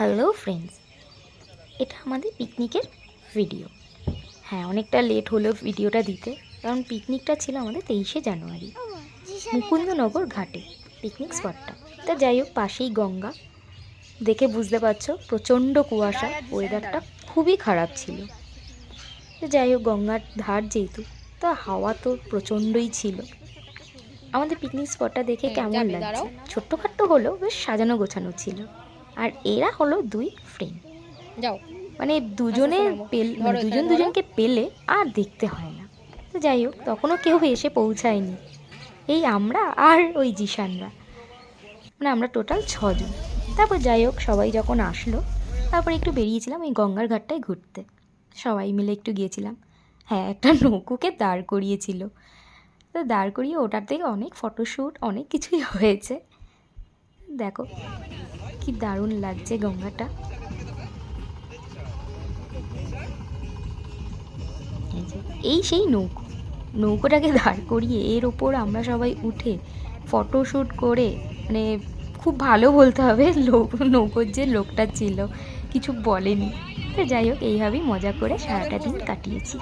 Hello friends, এটা আমাদের পিকনিকের ভিডিও। হ্যাঁ, অনেকটা লেট হলো ভিডিওটা দিতে, কারণ পিকনিকটা ছিল আমাদের 23শে জানুয়ারি মুকুন্দনগর ঘাটে পিকনিক স্পটটা। তা যাই হোক, পাশেই গঙ্গা, দেখে বুঝতে পারছো প্রচণ্ড কুয়াশা, ওয়েদারটা খুবই খারাপ ছিল। তো যাই হোক, গঙ্গার ধার যেহেতু, তা হাওয়া তো প্রচণ্ডই ছিল। আমাদের পিকনিক স্পটটা দেখে কেমন লাগছে, ছোট্টখাট্টো হলেও বেশ সাজানো গোছানো ছিল। আর এরা হলো দুই ফ্রেন্ড, যাও মানে দুজনে দুজন দুজনকে পেলে আর দেখতে হয় না। তো যাই হোক, তখনও কেউ এসে পৌঁছায়নি, এই আমরা আর ওই জিশানরা, মানে আমরা টোটাল 6 জন। তারপর যাই হোক, সবাই যখন আসলো, তারপর একটু বেরিয়েছিলাম এই গঙ্গার ঘাটটায় ঘুরতে, সবাই মিলে একটু গিয়েছিলাম। হ্যাঁ, একটা নৌকোকে দাঁড় করিয়েছিল, তো দাঁড় করিয়ে ওটার থেকে অনেক ফটোশ্যুট অনেক কিছুই হয়েছে। দেখো কি দারুণ লাগছে গঙ্গাটা। এই সেই নৌকোটাকে দাঁড় করিয়ে এর ওপর আমরা সবাই উঠে ফটোশ্যুট করে, মানে খুব ভালো বলতে হবে, নৌকোর যে লোকটা ছিল কিছু বলেনি। তো যাই হোক, এইভাবেই মজা করে সারাটা দিন কাটিয়েছি।